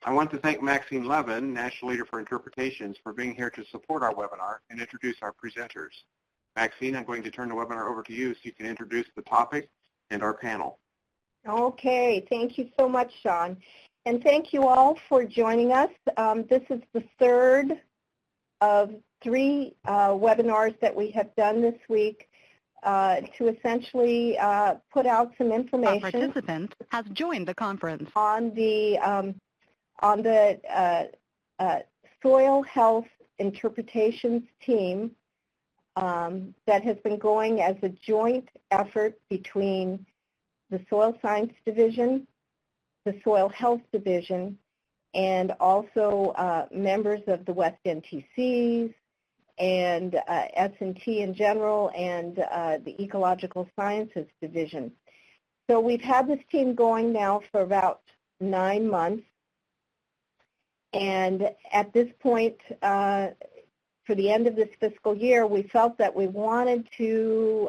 I want to thank Maxine Levin, National Leader for Interpretations, for being here to support our webinar and introduce our presenters. Maxine, I'm going to turn the webinar over to you so you can introduce the topic and our panel. Okay, thank you so much, Sean. And thank you all for joining us. This is the third of 3 webinars that we have done this week to essentially put out some information. A participant has joined the conference. On the soil health interpretations team that has been going as a joint effort between the Soil Science Division, the Soil Health Division, and also members of the West NTCs and S&T in general and the Ecological Sciences Division. So we've had this team going now for about 9 months. And at this point, for the end of this fiscal year, we felt that we wanted to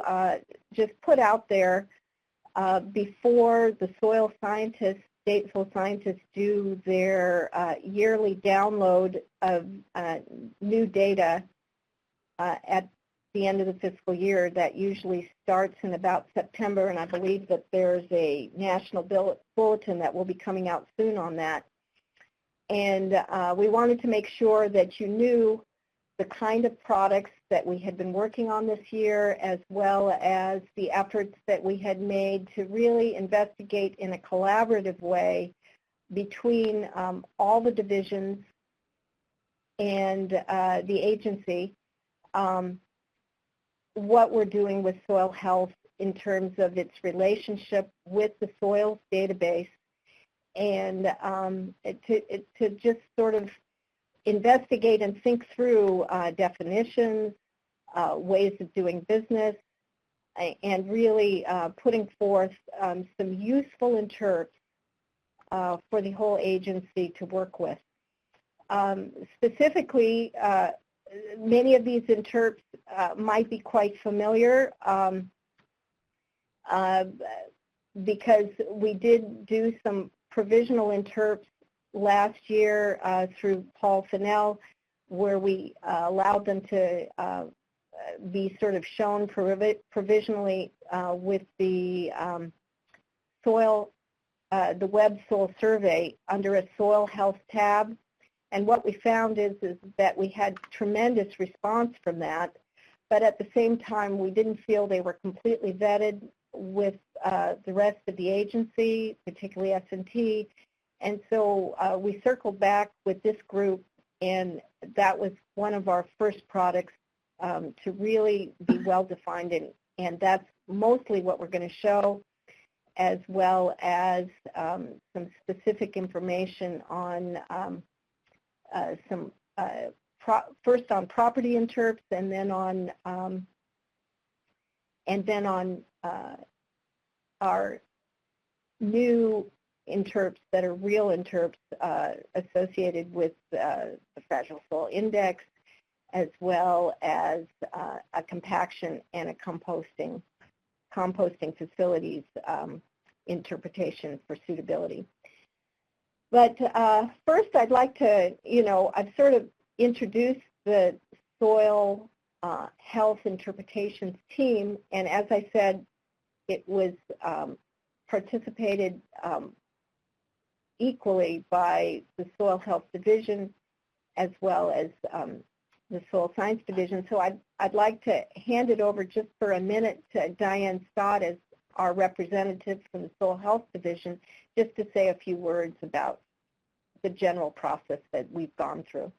just put out there before the soil scientists, state soil scientists do their yearly download of new data at the end of the fiscal year. That usually starts in about September, and I believe that there's a national bulletin that will be coming out soon on that. And we wanted to make sure that you knew the kind of products that we had been working on this year, as well as the efforts that we had made to really investigate in a collaborative way between all the divisions and the agency what we're doing with soil health in terms of its relationship with the soils database, and to just sort of investigate and think through definitions, ways of doing business, and really putting forth some useful interps for the whole agency to work with. Specifically, many of these interps might be quite familiar because we did do some provisional interps last year through Paul Fennell, where we allowed them to be sort of shown provisionally with the the web soil survey under a soil health tab. And what we found is that we had tremendous response from that, but at the same time we didn't feel they were completely vetted with the rest of the agency, particularly S&T. And so we circled back with this group, and that was one of our first products to really be well-defined, and that's mostly what we're going to show, as well as some specific information on first on property interps, and then on our new interps that are real interps associated with the Fragile Soil Index, as well as a compaction and a composting facilities interpretation for suitability. But first I'd like to, I've sort of introduced the soil health interpretations team, and as I said, it was participated equally by the Soil Health Division as well as the Soil Science Division. So I'd like to hand it over just for a minute to Diane Stott as our representative from the Soil Health Division, just to say a few words about the general process that we've gone through.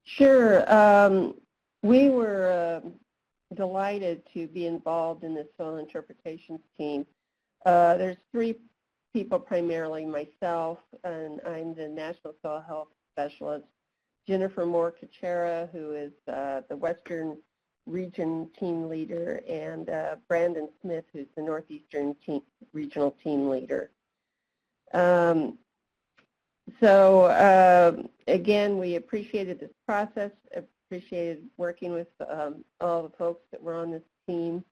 Sure. We were delighted to be involved in the soil interpretations team. There's 3 people primarily, myself, and I'm the National Soil Health Specialist, Jennifer Moore-Cachera, who is the Western Region Team Leader, and Brandon Smith, who's the Northeastern Regional Team Leader. Again, we appreciated this process, appreciated working with all the folks that were on this team.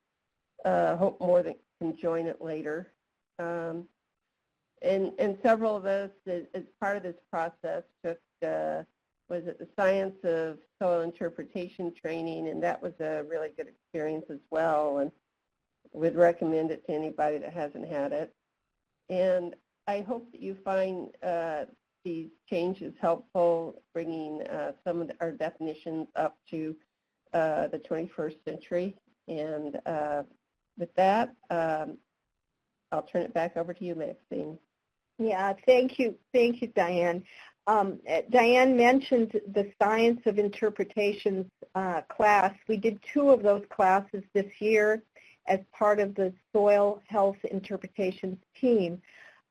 Hope more that can join it later. And several of us, as part of this process, took, was it the Science of Soil Interpretation training, and that was a really good experience as well, and would recommend it to anybody that hasn't had it. And I hope that you find these changes helpful, bringing some of our definitions up to the 21st century. And with that, I'll turn it back over to you, Maxine. Yeah, thank you, Diane. Diane mentioned the Science of Interpretations class. We did 2 of those classes this year as part of the Soil Health Interpretations team.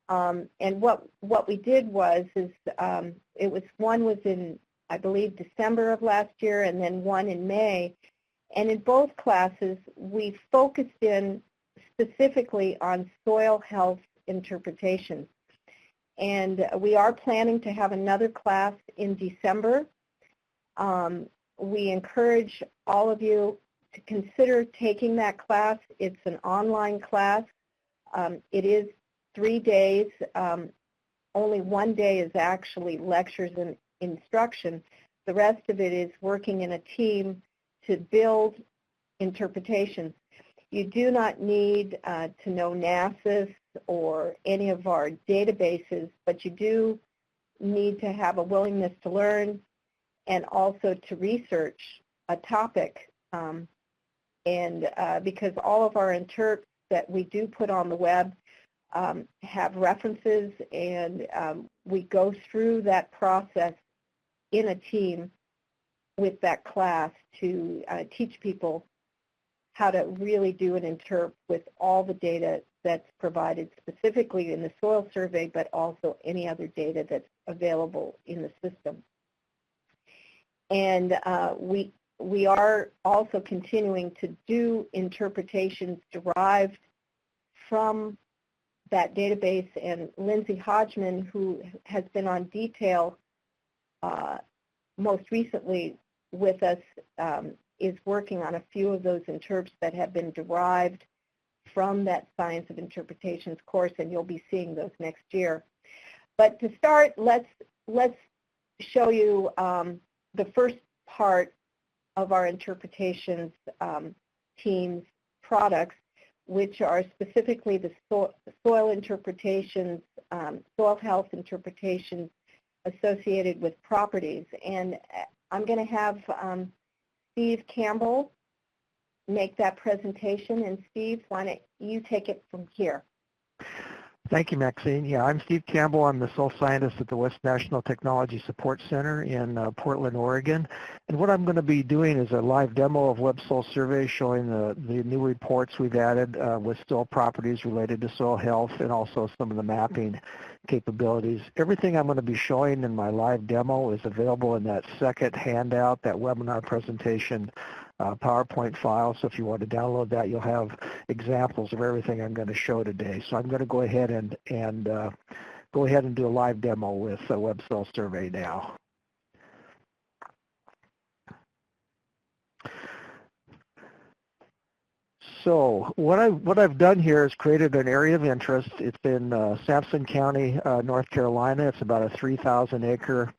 And what we did was, one was in, I believe, December of last year, and then one in May. And in both classes, we focused in specifically on soil health interpretations. And we are planning to have another class in December. We encourage all of you to consider taking that class. It's an online class. It is 3 days. Only 1 day is actually lectures and instruction. The rest of it is working in a team to build interpretations. You do not need to know NRCS or any of our databases, but you do need to have a willingness to learn and also to research a topic. Because all of our interps that we do put on the web have references, and we go through that process in a team with that class to teach people how to really do an interp with all the data that's provided specifically in the soil survey, but also any other data that's available in the system. And we are also continuing to do interpretations derived from that database, and Lindsay Hodgman, who has been on detail most recently with us, is working on a few of those interps that have been derived from that Science of Interpretations course, and you'll be seeing those next year. But to start, let's show you the first part of our interpretations team's products, which are specifically the soil interpretations, soil health interpretations associated with properties. And I'm going to have Steve Campbell make that presentation. And Steve, why don't you take it from here? Thank you, Maxine. Yeah, I'm Steve Campbell. I'm the soil scientist at the West National Technology Support Center in Portland, Oregon. And what I'm going to be doing is a live demo of Web Soil Survey showing the new reports we've added with soil properties related to soil health, and also some of the mapping capabilities. Everything I'm going to be showing in my live demo is available in that second handout, that webinar presentation PowerPoint file. So if you want to download that, you'll have examples of everything I'm going to show today. So I'm going to go ahead and do a live demo with Web Soil Survey now. So what I've done here is created an area of interest. It's in Sampson County, North Carolina. It's about a 3,000 acre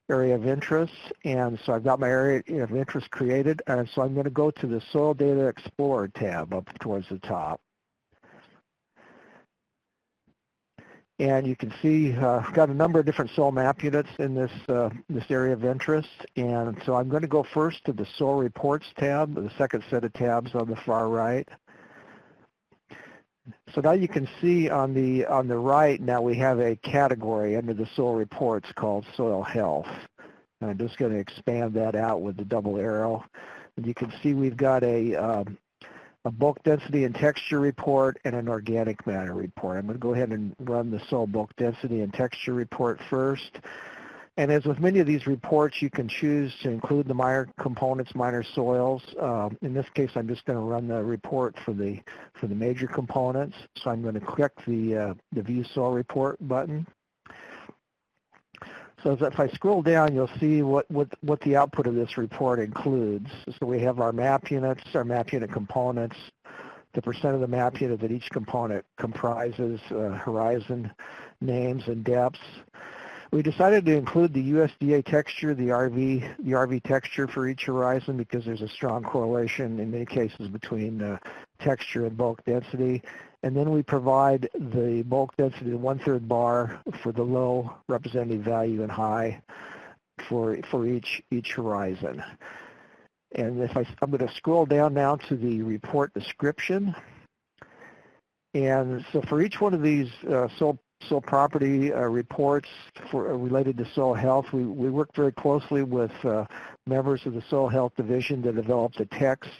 area of interest, and so I've got my area of interest created, and so I'm going to go to the Soil Data Explorer tab up towards the top. And you can see I've got a number of different soil map units in this area of interest, and so I'm going to go first to the Soil Reports tab, the second set of tabs on the far right. So now you can see on the right, now we have a category under the soil reports called soil health. And I'm just going to expand that out with the double arrow. And you can see we've got a bulk density and texture report and an organic matter report. I'm going to go ahead and run the soil bulk density and texture report first. And as with many of these reports, you can choose to include the minor components, minor soils. In this case, I'm just going to run the report for the major components. So I'm going to click the View Soil Report button. So if I scroll down, you'll see what the output of this report includes. So we have our map units, our map unit components, the percent of the map unit that each component comprises, horizon, names and depths. We decided to include the USDA texture, the RV texture for each horizon because there's a strong correlation in many cases between texture and bulk density. And then we provide the bulk density, the 1/3 bar for the low representative value and high for each horizon. And if I'm going to scroll down now to the report description. And so for each one of these soil property reports related to soil health, we work very closely with members of the Soil Health Division to develop the text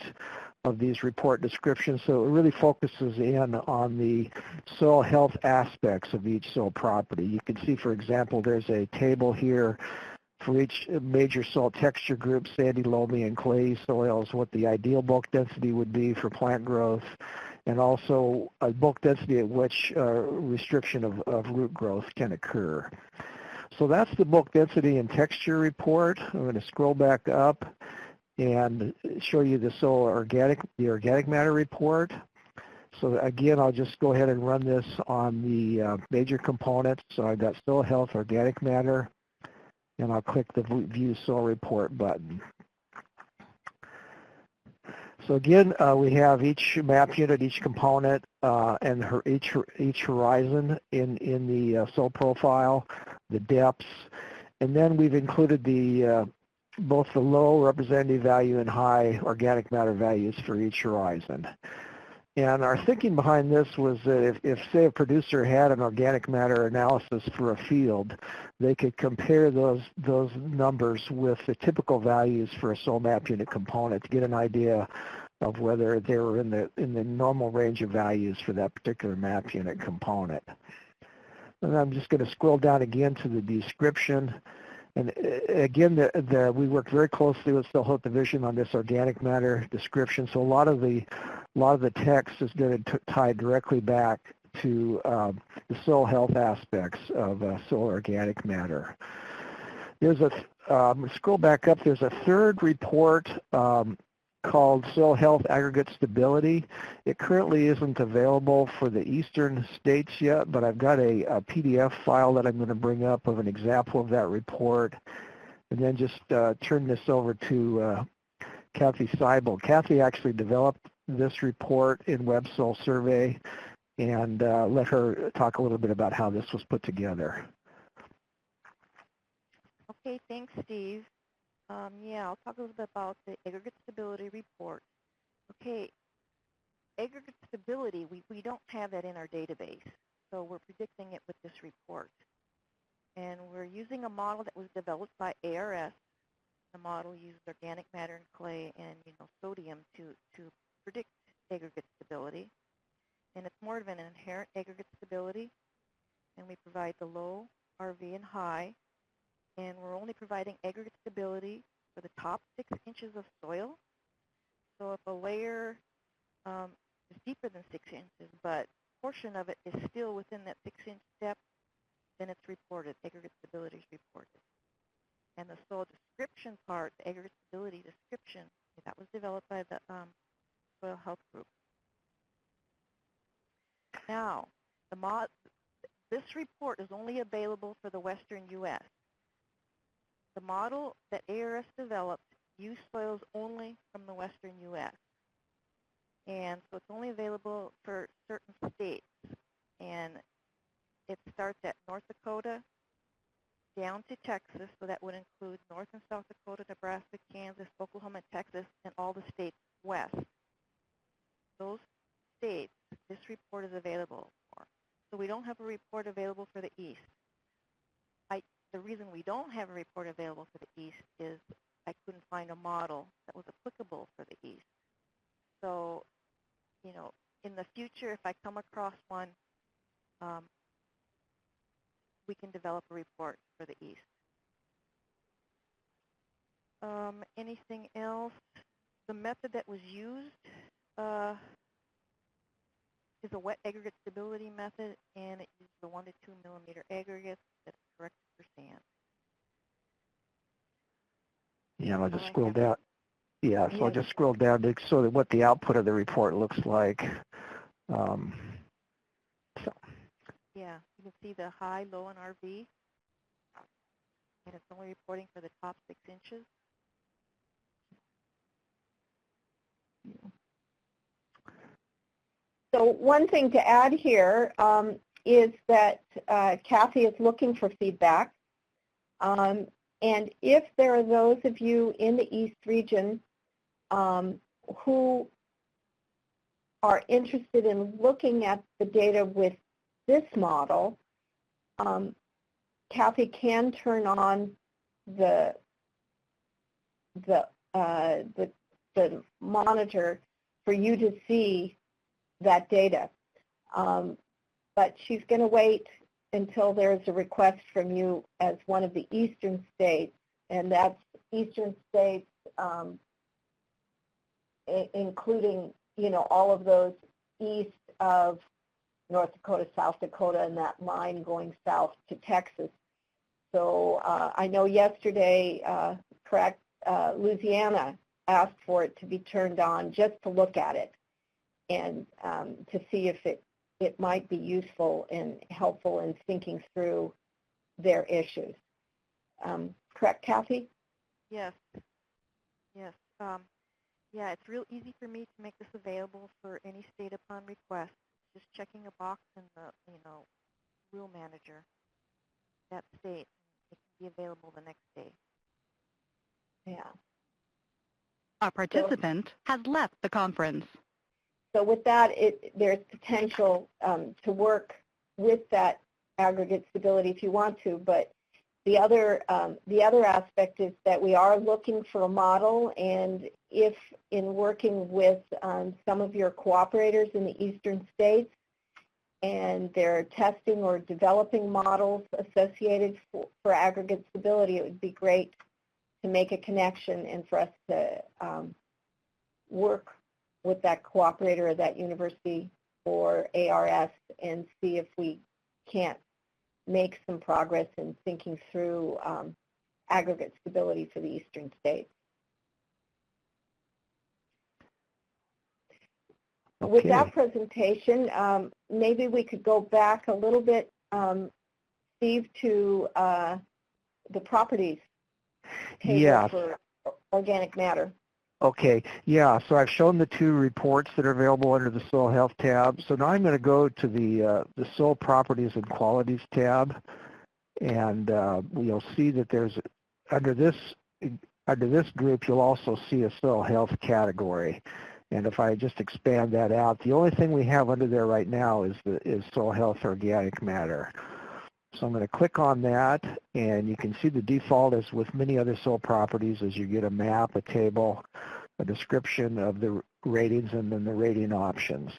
of these report descriptions. So it really focuses in on the soil health aspects of each soil property. You can see, for example, there's a table here for each major soil texture group, sandy, loamy, and clay soils, what the ideal bulk density would be for plant growth, and also a bulk density at which restriction of root growth can occur. So that's the bulk density and texture report. I'm going to scroll back up and show you the organic matter report. So again, I'll just go ahead and run this on the major components. So I've got soil health, organic matter, and I'll click the View Soil Report button. So again, we have each map unit, each component, and each horizon in the soil profile, the depths, and then we've included the both the low representative value and high organic matter values for each horizon. And our thinking behind this was that if say, a producer had an organic matter analysis for a field, they could compare those numbers with the typical values for a soil map unit component to get an idea of whether they were in the normal range of values for that particular map unit component. And I'm just going to scroll down again to the description. And again, we work very closely with Soil Health Division on this organic matter description. So a lot of the text is going to tie directly back to the soil health aspects of soil organic matter. There's scroll back up. There's a third report called Soil Health Aggregate Stability. It currently isn't available for the eastern states yet, but I've got a PDF file that I'm going to bring up of an example of that report, and then just turn this over to Kathy Seibel. Kathy actually developed this report in Web Soil Survey, and let her talk a little bit about how this was put together. Okay, thanks, Steve. Yeah, I'll talk a little bit about the aggregate stability report. Okay, aggregate stability, we don't have that in our database, so we're predicting it with this report. And we're using a model that was developed by ARS. The model uses organic matter and clay and sodium to predict aggregate stability. And it's more of an inherent aggregate stability. And we provide the low, RV, and high. And we're only providing aggregate stability for the top 6 inches of soil. So if a layer is deeper than 6 inches, but a portion of it is still within that 6-inch depth, then it's reported, aggregate stability is reported. And the soil description part, the aggregate stability description, that was developed by the Soil Health Group. Now, this report is only available for the western U.S. The model that ARS developed used soils only from the western U.S. And so it's only available for certain states. And it starts at North Dakota down to Texas, so that would include North and South Dakota, Nebraska, Kansas, Oklahoma, Texas, and all the states west. Those states, this report is available for. So we don't have a report available for the East. The reason we don't have a report available for the East is I couldn't find a model that was applicable for the East. So, in the future, if I come across one, we can develop a report for the East. Anything else? The method that was used is a wet aggregate stability method, and it uses the 1 to 2 millimeter aggregates that's corrected for sand. Yeah, I'll just scroll down. Yeah, so I'll just scroll down to so that what the output of the report looks like. Yeah, can see the high, low, and RV. And it's only reporting for the top 6 inches. So one thing to add here is that Kathy is looking for feedback. And if there are those of you in the East region who are interested in looking at the data with this model, Kathy can turn on the monitor for you to see that data. But she's going to wait until there's a request from you as one of the eastern states, and that's eastern states including, you know, all of those east of North Dakota, South Dakota, and that line going south to Texas. So I know yesterday, Louisiana asked for it to be turned on just to look at it and to see if it might be useful and helpful in thinking through their issues. Correct, Kathy? Yes. Yes. Yeah, it's real easy for me to make this available for any state upon request. Just checking a box in the, rule manager, that state. It can be available the next day. Yeah. A participant has left the conference. So with that, there's potential to work with that aggregate stability if you want to, but the other aspect is that we are looking for a model, and if in working with some of your cooperators in the eastern states and they're testing or developing models associated for aggregate stability, it would be great to make a connection and for us to work with that cooperator or that university or ARS and see if we can't make some progress in thinking through aggregate stability for the eastern states. Okay. With that presentation, maybe we could go back a little bit, Steve, to the properties table for organic matter. Okay, yeah, so I've shown the two reports that are available under the Soil Health tab. So now I'm going to go to the Soil Properties and Qualities tab, and you'll see that there's, under this group, you'll also see a Soil Health category. And if I just expand that out, the only thing we have under there right now is Soil Health Organic Matter. So I'm going to click on that, and you can see the default is with many other soil properties as you get a map, a table, a description of the ratings, and then the rating options.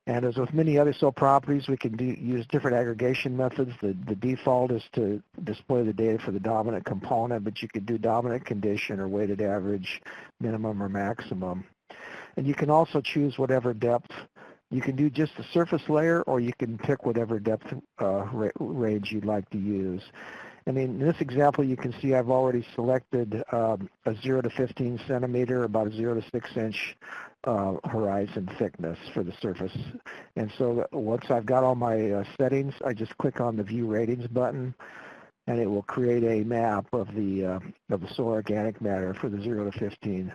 And as with many other soil properties, we can use different aggregation methods. The default is to display the data for the dominant component, but you could do dominant condition or weighted average, minimum or maximum. And you can also choose whatever depth. You can do just the surface layer, or you can pick whatever depth range you'd like to use. And in this example, you can see I've already selected a 0 to 15 centimeter, about a 0 to 6 inch horizon thickness for the surface. And so once I've got all my settings, I just click on the View Ratings button, and it will create a map of the soil organic matter for the 0 to 15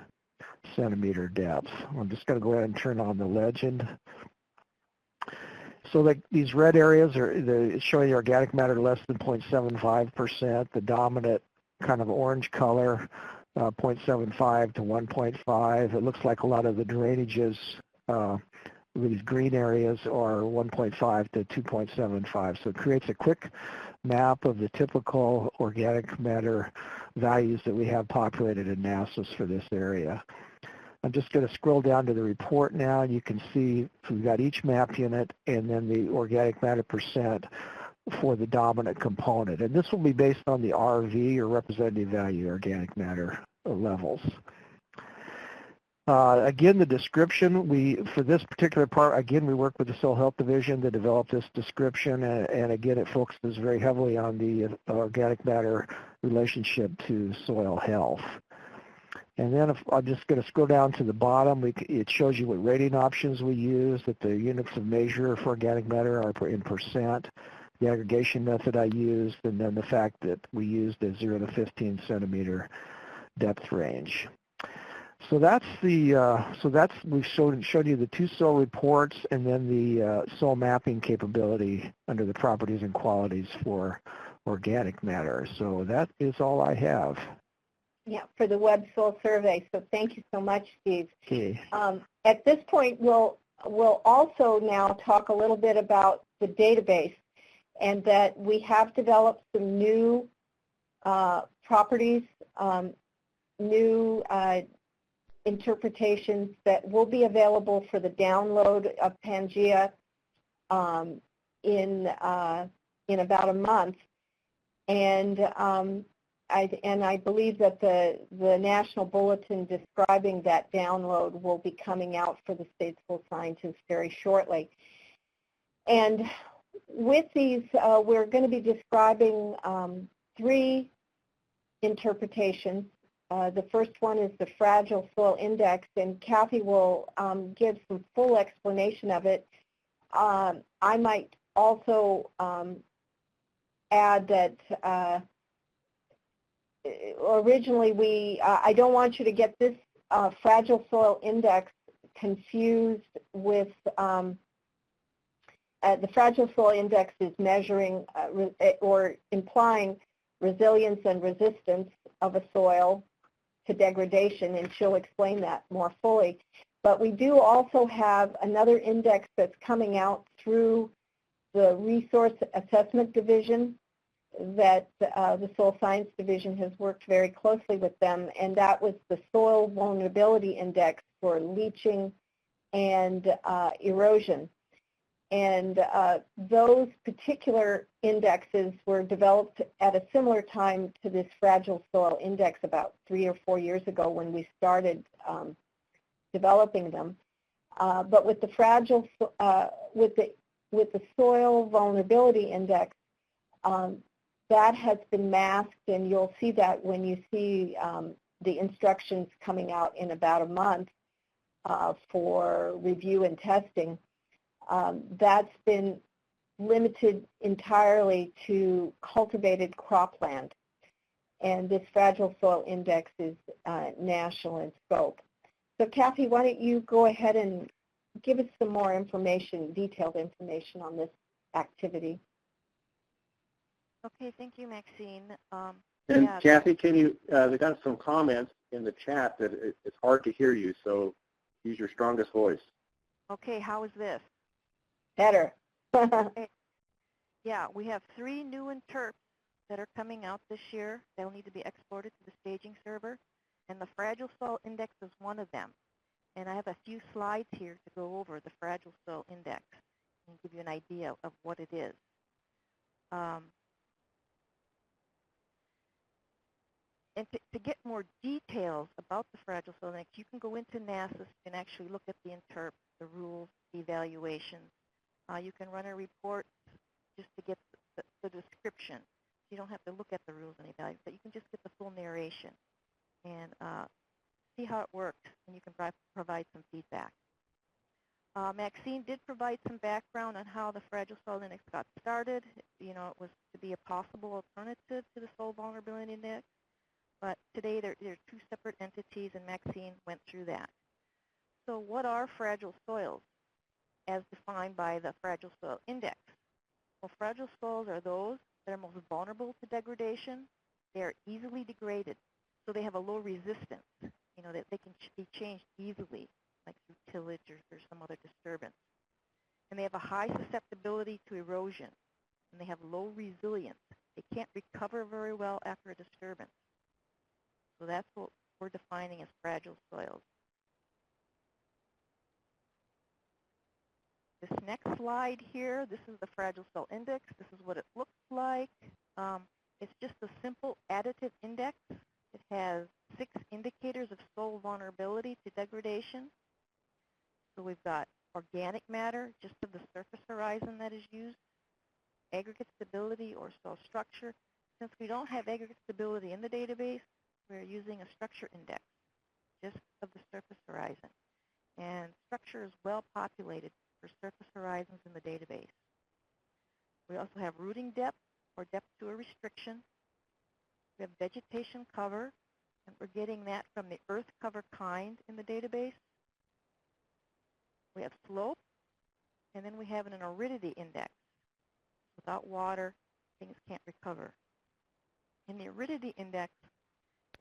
centimeter depth. I'm just going to go ahead and turn on the legend. So these red areas are showing the organic matter less than 0.75%. The dominant kind of orange color, 0.75 to 1.5. It looks like a lot of the drainages, these green areas are 1.5 to 2.75. So it creates a quick map of the typical organic matter values that we have populated in NASA's for this area. I'm just going to scroll down to the report now, and you can see we've got each map unit and then the organic matter percent for the dominant component. And this will be based on the RV, or representative value organic matter levels. Again, the description, for this particular part, again, we work with the Soil Health Division to develop this description, and again, it focuses very heavily on the organic matter relationship to soil health. And then I'm just going to scroll down to the bottom. It shows you what rating options we use, that the units of measure for organic matter are in percent. the aggregation method I used, and then the fact that we used a 0 to 15 centimeter depth range. So that's we've showed you the two soil reports and then the soil mapping capability under the properties and qualities for organic matter. So that is all I have. Yeah, for the web soil survey. So thank you so much, Steve. Okay. At this point, we'll also now talk a little bit about the database, and that we have developed some new properties, new interpretations that will be available for the download of Pangea in about a month. And I believe that the national bulletin describing that download will be coming out for the state school scientists very shortly. And with these, we're going to be describing 3 interpretations. The first one is the fragile soil index, and Kathy will give some full explanation of it. I might also add that originally I don't want you to get this fragile soil index confused with the fragile soil index is measuring or implying resilience and resistance of a soil to degradation, and she'll explain that more fully. But we do also have another index that's coming out through the Resource Assessment Division that the Soil Science Division has worked very closely with them, and that was the Soil Vulnerability Index for leaching and erosion. And those particular indexes were developed at a similar time to this fragile soil index about 3 or 4 years ago when we started developing them. But with the fragile, with the soil vulnerability index, that has been masked, and you'll see that when you see the instructions coming out in about a month for review and testing. That's been limited entirely to cultivated cropland, and this fragile soil index is national in scope. So Kathy, why don't you go ahead and give us some more information, detailed information on this activity. Okay, thank you, Maxine. And yeah. Kathy, can you, they got some comments in the chat that it's hard to hear you, so use your strongest voice. Okay, how is this? Better. Okay. Yeah, we have 3 new interps that are coming out this year. They'll need to be exported to the staging server, and the fragile soil index is one of them. And I have a few slides here to go over the fragile soil index and give you an idea of what it is. And to get more details about the fragile soil index, you can go into NRCS and actually look at the interp, the rules, the evaluations. You can run a report just to get the description. You don't have to look at the rules and evaluations, but you can just get the full narration and see how it works, and you can provide some feedback. Maxine did provide some background on how the fragile soil index got started. You know, it was to be a possible alternative to the soil vulnerability index, but today they're 2 separate entities, and Maxine went through that. So what are fragile soils as defined by the fragile soil index? Well, fragile soils are those that are most vulnerable to degradation. They are easily degraded, so they have a low resistance, you know, that they can be changed easily, like through tillage or some other disturbance. And they have a high susceptibility to erosion, and they have low resilience. They can't recover very well after a disturbance. So that's what we're defining as fragile soils. This next slide here, this is the fragile soil index. This is what it looks like. It's just a simple additive index. It has 6 indicators of soil vulnerability to degradation. So we've got organic matter, just of the surface horizon that is used, aggregate stability or soil structure. Since we don't have aggregate stability in the database, we're using a structure index, just of the surface horizon. And structure is well populated for surface horizons in the database. We also have rooting depth or depth to a restriction. We have vegetation cover, and we're getting that from the earth cover kind in the database. We have slope, and then we have an aridity index. Without water, things can't recover. And the aridity index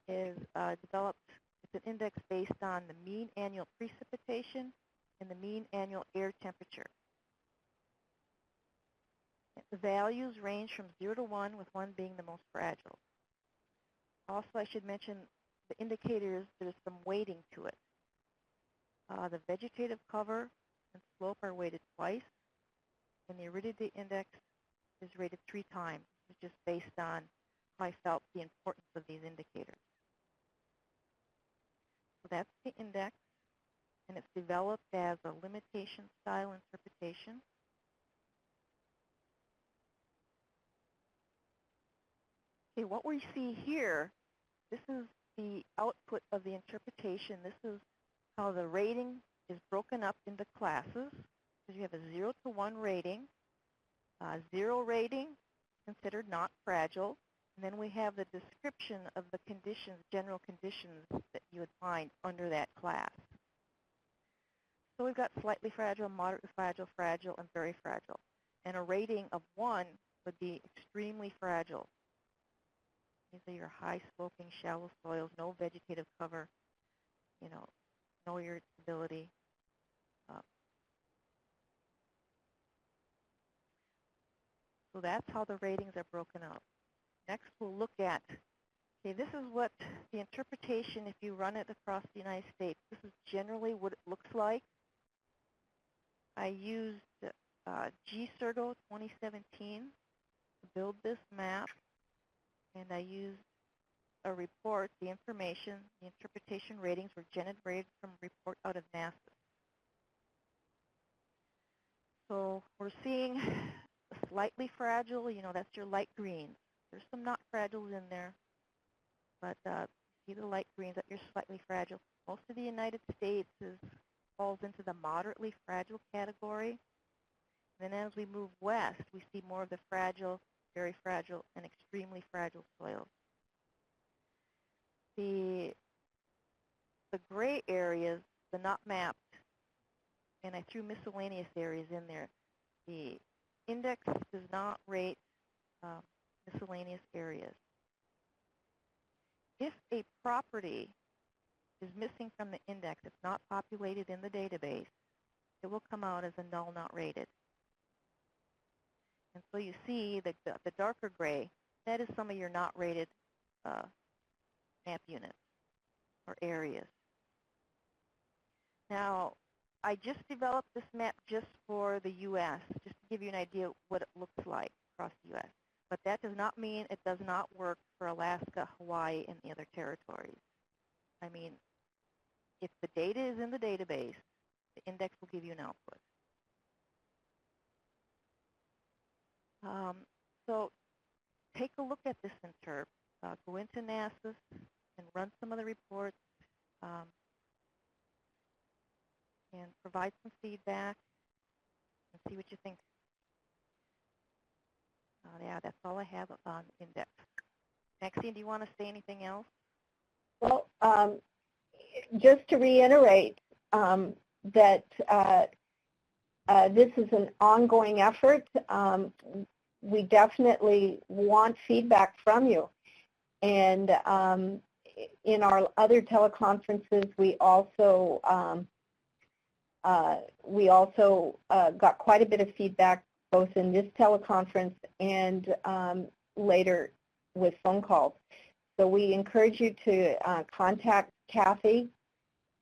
is developed, it's an index based on the mean annual precipitation and the mean annual air temperature. The values range from 0 to 1, with 1 being the most fragile. Also, I should mention the indicators, there's some weighting to it. The vegetative cover and slope are weighted twice, and the aridity index is rated 3 times. It's just based on how I felt the importance of these indicators. So that's the index, and it's developed as a limitation style interpretation. Okay, what we see here, this is the output of the interpretation. This is how the rating is broken up into classes. So you have a 0 to 1 rating, 0 rating considered not fragile, and then we have the description of the conditions, general conditions that you would find under that class. So we've got slightly fragile, moderately fragile, fragile, and very fragile. And a rating of 1 would be extremely fragile. These are your high sloping, shallow soils, no vegetative cover, no irritability. So that's how the ratings are broken up. Next, we'll look at, okay, this is what the interpretation, if you run it across the United States, this is generally what it looks like. I used GSERGO 2017 to build this map, and I used a report, the information, the interpretation ratings were generated from a report out of NASA. So we're seeing slightly fragile, that's your light greens. There's some not fragiles in there, but see the light greens that you're slightly fragile. Most of the United States falls into the moderately fragile category. And then as we move west, we see more of the fragile, very fragile, and extremely fragile soils. The gray areas, the not mapped, and I threw miscellaneous areas in there. The index does not rate miscellaneous areas. If a property is missing from the index, it's not populated in the database, it will come out as a null not rated. And so you see the darker gray, that is some of your not rated map units or areas. Now, I just developed this map just for the U.S., just to give you an idea what it looks like across the U.S. But that does not mean it does not work for Alaska, Hawaii, and the other territories. I mean, if the data is in the database, the index will give you an output. So take a look at this interp. Go into NRCS and run some of the reports and provide some feedback and see what you think. Yeah, that's all I have on index. Maxine, do you want to say anything else? Well, just to reiterate that this is an ongoing effort. We definitely want feedback from you. And in our other teleconferences, we also got quite a bit of feedback both in this teleconference and later with phone calls. So we encourage you to contact Kathy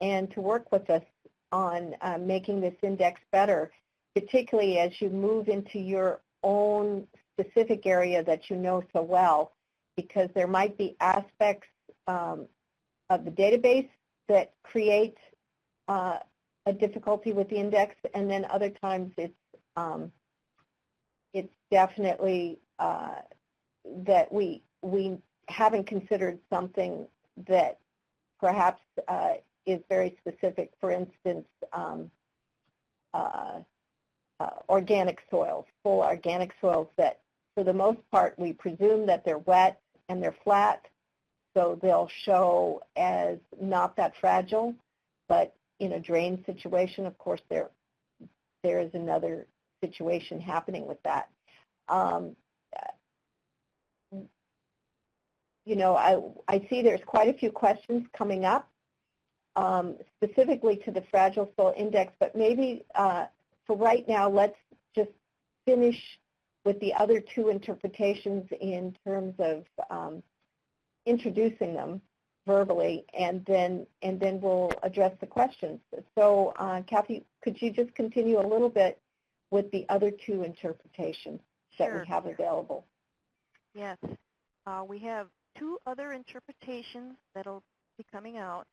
and to work with us on making this index better, particularly as you move into your own specific area that you know so well, because there might be aspects of the database that create a difficulty with the index, and then other times it's definitely that we haven't considered something that perhaps is very specific. For instance, organic soils, full organic soils that for the most part we presume that they're wet and they're flat, so they'll show as not that fragile, but in a drain situation, of course, there is another situation happening with that. I see there's quite a few questions coming up specifically to the Fragile Soil Index, but maybe for right now, let's just finish with the other two interpretations in terms of introducing them verbally, and then we'll address the questions. So, Kathy, could you just continue a little bit with the other two interpretations that we have available? Yes. We have two other interpretations that'll be coming out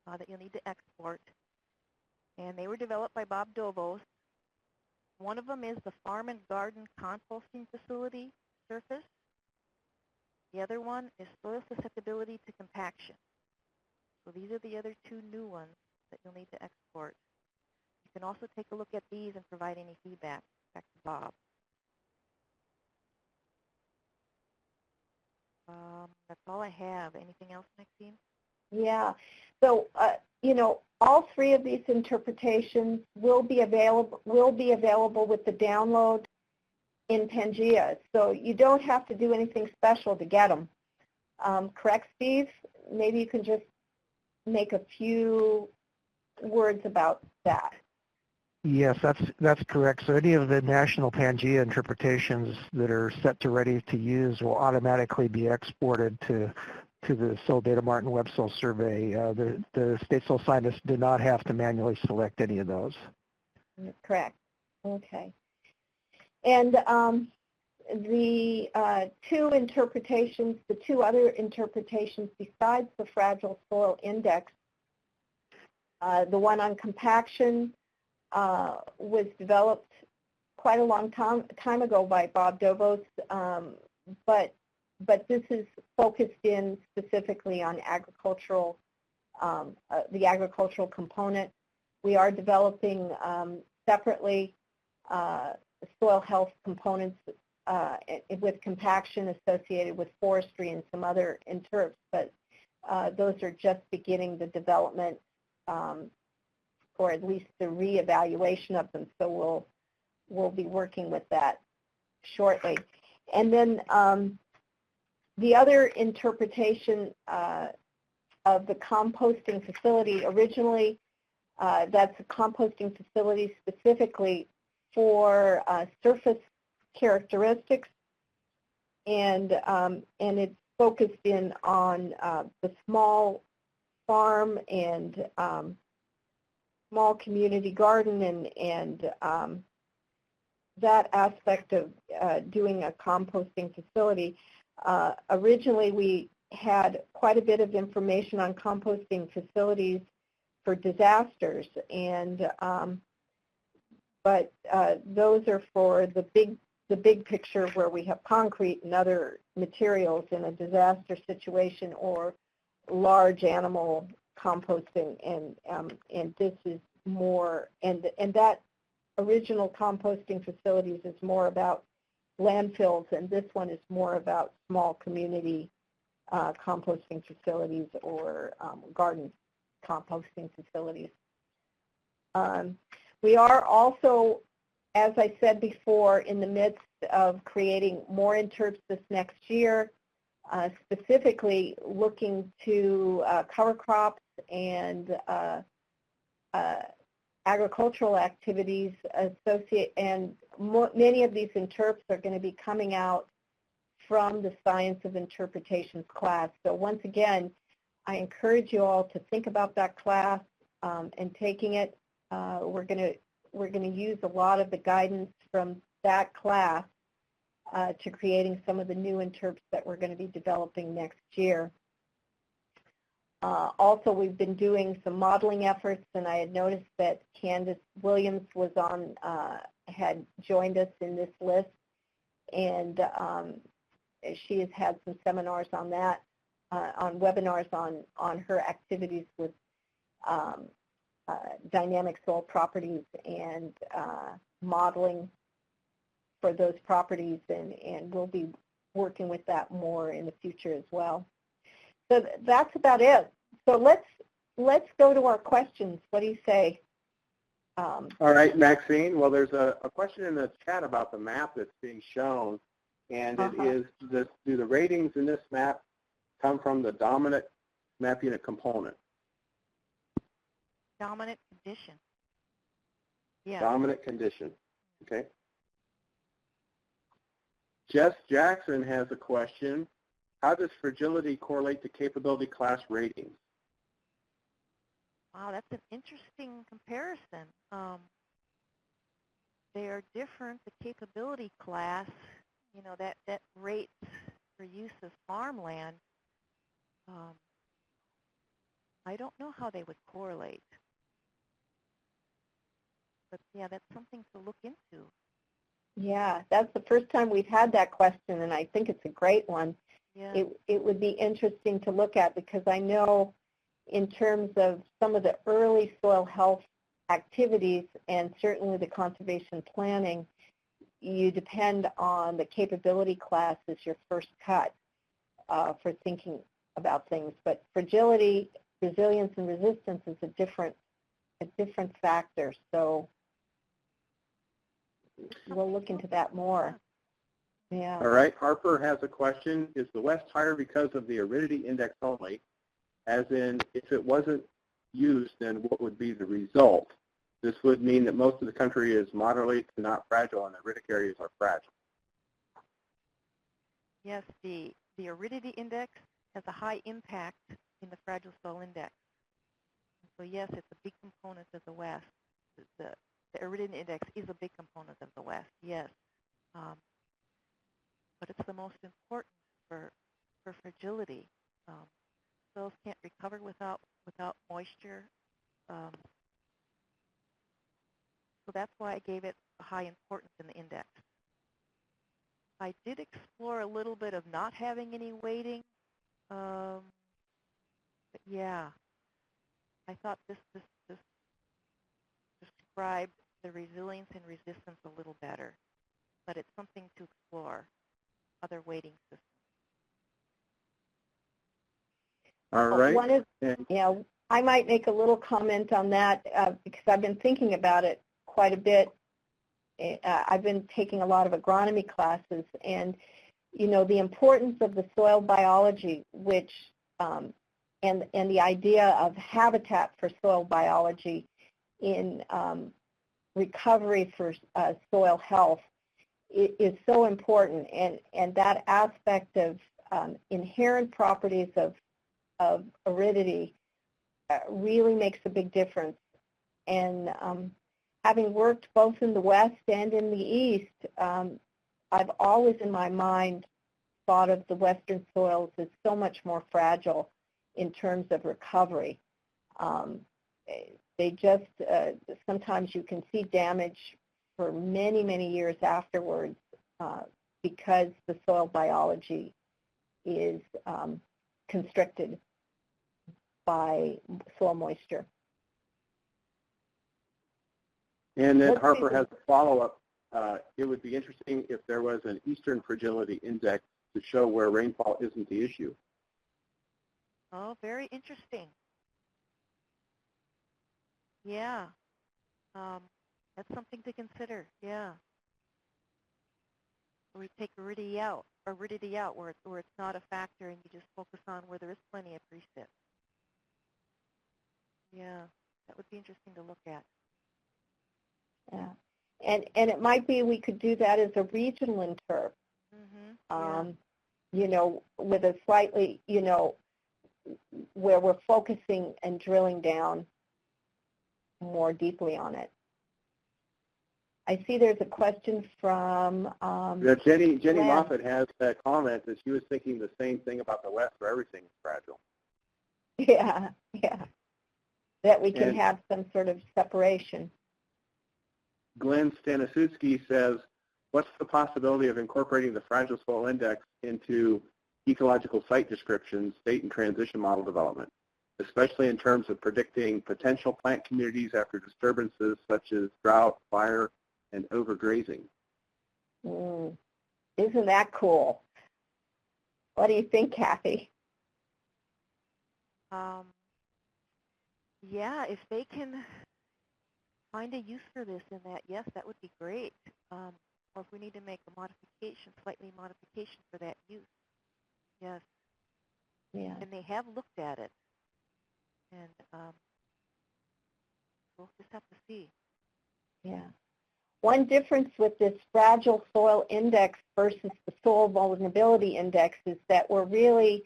that you'll need to export, and they were developed by Bob Dovos. One of them is the Farm and Garden Composting Facility surface. The other one is soil susceptibility to compaction. So these are the other two new ones that you'll need to export. You can also take a look at these and provide any feedback back to Bob. That's all I have. Anything else, Maxine? Yeah. So, all three of these interpretations will be available with the download in Pangea. So you don't have to do anything special to get them. Correct, Steve? Maybe you can just make a few words about that. Yes, that's correct. So any of the national Pangea interpretations that are set to ready to use will automatically be exported to the Soil Data Mart and Web Soil Survey. The state soil scientists do not have to manually select any of those. Correct. Okay. And the two interpretations, the two other interpretations besides the Fragile Soil Index, the one on compaction was developed quite a long time ago by Bob Dovos, but this is focused in specifically on agricultural, the agricultural component. We are developing separately soil health components with compaction associated with forestry and some other interps, but those are just beginning the development or at least the reevaluation of them. So we'll be working with that shortly. And then the other interpretation of the composting facility, originally that's a composting facility specifically for surface characteristics, and it's focused in on the small farm and small community garden and that aspect of doing a composting facility. Originally, we had quite a bit of information on composting facilities for disasters, and but those are for the big picture where we have concrete and other materials in a disaster situation or large animal composting, and this is more, and that original composting facilities is more about landfills, and this one is more about small community composting facilities or garden composting facilities. We are also, as I said before, in the midst of creating more interps this next year, specifically looking to cover crops and agricultural activities and many of these interps are going to be coming out from the Science of Interpretations class. So once again, I encourage you all to think about that class and taking it. We're going to use a lot of the guidance from that class to creating some of the new interps that we're going to be developing next year. Also, we've been doing some modeling efforts, and I had noticed that Candace Williams was had joined us in this list, and she has had some seminars on that, on webinars on her activities with dynamic soil properties and modeling for those properties, and we'll be working with that more in the future as well. So that's about it. So let's go to our questions. What do you say? All right, Maxine. Well, there's a question in the chat about the map that's being shown, and it is, do the ratings in this map come from the dominant map unit component? Dominant condition. Yeah. Dominant condition. Okay. Jess Jackson has a question. How does fragility correlate to capability class ratings? Wow, that's an interesting comparison. They are different. The capability class, you know, that rates for use of farmland. I don't know how they would correlate. But yeah, that's something to look into. Yeah, that's the first time we've had that question, and I think it's a great one. Yeah. It would be interesting to look at, because I know in terms of some of the early soil health activities and certainly the conservation planning, you depend on the capability class as your first cut for thinking about things. But fragility, resilience, and resistance is a different factor. So we'll look into that more. Yeah. All right. Harper has a question. Is the West higher because of the aridity index only? As in, if it wasn't used, then what would be the result? This would mean that most of the country is moderately to not fragile, and the aridic areas are fragile. Yes, the aridity index has a high impact in the fragile soil index. So yes, it's a big component of the West. The aridity index is a big component of the West, yes. But it's the most important for fragility. Soils can't recover without moisture. So that's why I gave it a high importance in the index. I did explore a little bit of not having any weighting. But yeah, I thought this described the resilience and resistance a little better. But it's something to explore, other weighting systems. All right. I might make a little comment on that because I've been thinking about it quite a bit. I've been taking a lot of agronomy classes, and you know, the importance of the soil biology, which and the idea of habitat for soil biology in recovery for soil health is so important, and that aspect of inherent properties of aridity really makes a big difference. And having worked both in the West and in the East, I've always in my mind thought of the Western soils as so much more fragile in terms of recovery. They just, sometimes you can see damage for many, many years afterwards because the soil biology is constricted by soil moisture. And then Harper has a follow-up. It would be interesting if there was an Eastern Fragility Index to show where rainfall isn't the issue. Oh, very interesting. Yeah, that's something to consider. Yeah, we take aridity out where it's not a factor, and you just focus on where there is plenty of precip. Yeah, that would be interesting to look at. Yeah, and it might be we could do that as a regional interp. Yeah. You know, with a slightly, you know, where we're focusing and drilling down more deeply on it. I see there's a question from Jenny Moffat has that comment that she was thinking the same thing about the West, where everything is fragile. Yeah, that we can have some sort of separation. Glenn Stanisutsky says, what's the possibility of incorporating the Fragile Soil Index into ecological site description, state and transition model development, especially in terms of predicting potential plant communities after disturbances such as drought, fire, and overgrazing. Isn't that cool? What do you think, Kathy? Yeah, if they can find a use for this in that, yes, that would be great. Or if we need to make a slightly modification for that use, yes. Yeah. And they have looked at it, and we'll just have to see. Yeah. One difference with this fragile soil index versus the soil vulnerability index is that we're really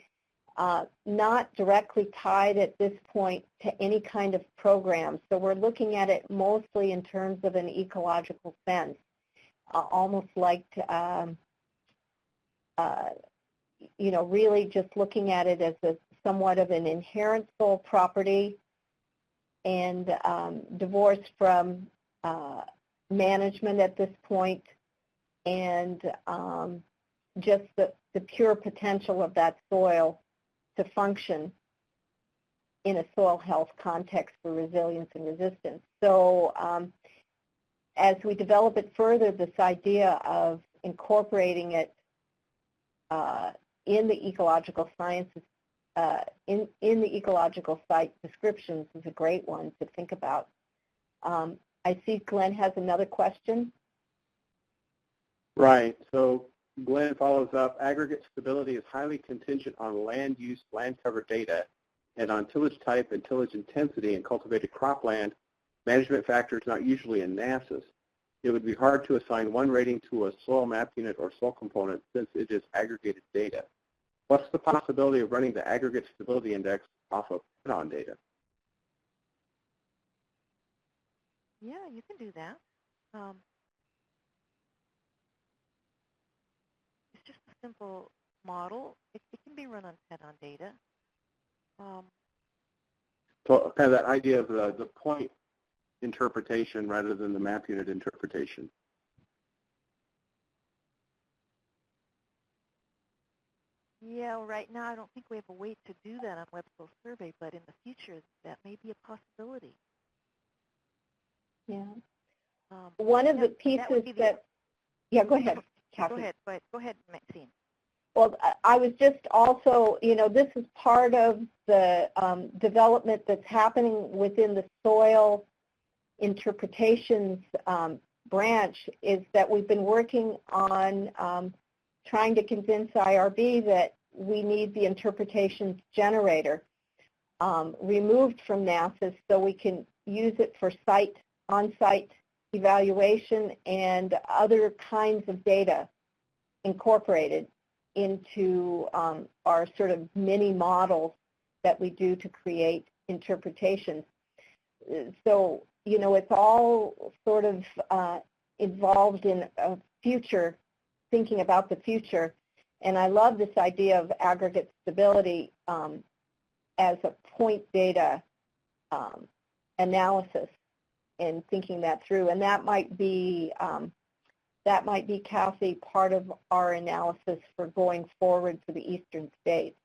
not directly tied at this point to any kind of program. So we're looking at it mostly in terms of an ecological sense, almost like, really just looking at it as somewhat of an inherent soil property and divorced from management at this point, and just the pure potential of that soil to function in a soil health context for resilience and resistance. So as we develop it further, this idea of incorporating it in the ecological sciences, in the ecological site descriptions is a great one to think about. I see Glenn has another question. Right. So Glenn follows up, aggregate stability is highly contingent on land use, land cover data, and on tillage type and tillage intensity in cultivated cropland. Management factors not usually in NRCS. It would be hard to assign one rating to a soil map unit or soil component since it is aggregated data. What's the possibility of running the aggregate stability index off of put-on data? Yeah, you can do that. It's just a simple model. It can be run on pet-on data. So kind of that idea of the point interpretation rather than the map unit interpretation. Yeah, well, right now I don't think we have a way to do that on Web Soil Survey, but in the future that may be a possibility. Yeah. One of the pieces yeah, go ahead, Kathy. Go ahead, Maxine. Well, I was just also, this is part of the development that's happening within the soil interpretations branch, is that we've been working on trying to convince IRB that we need the interpretations generator removed from NRCS so we can use it for on-site evaluation and other kinds of data incorporated into our sort of mini models that we do to create interpretations. So, it's all sort of involved in a future, thinking about the future. And I love this idea of aggregate stability as a point data analysis and thinking that through. And that might be, Kathy, part of our analysis for going forward for the eastern states.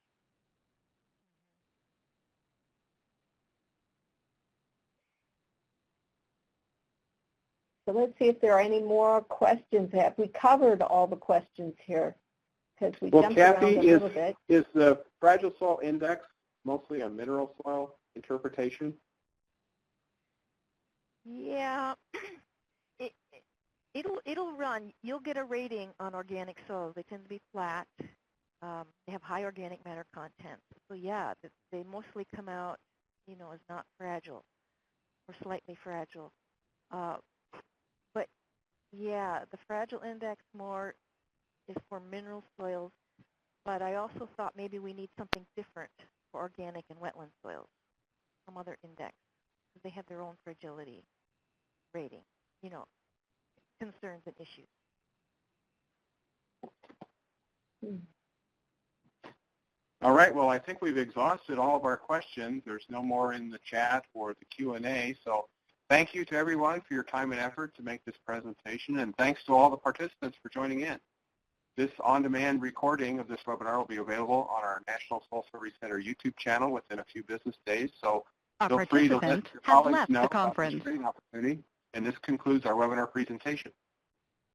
So let's see if there are any more questions. Have we covered all the questions here? Because we jumped Kathy, around a little bit. Is the fragile soil index mostly a mineral soil interpretation? Yeah, it'll run. You'll get a rating on organic soils. They tend to be flat. They have high organic matter content. So yeah, they mostly come out, as not fragile or slightly fragile. But yeah, the fragile index more is for mineral soils. But I also thought maybe we need something different for organic and wetland soils, some other index, because they have their own fragility rating, concerns and issues. All right, well, I think we've exhausted all of our questions. There's no more in the chat or the Q&A, so thank you to everyone for your time and effort to make this presentation, and thanks to all the participants for joining in. This on-demand recording of this webinar will be available on our National Soil Survey Center YouTube channel within a few business days, so A feel free to let participant your has colleagues left know the about this conference. training opportunity. And this concludes our webinar presentation.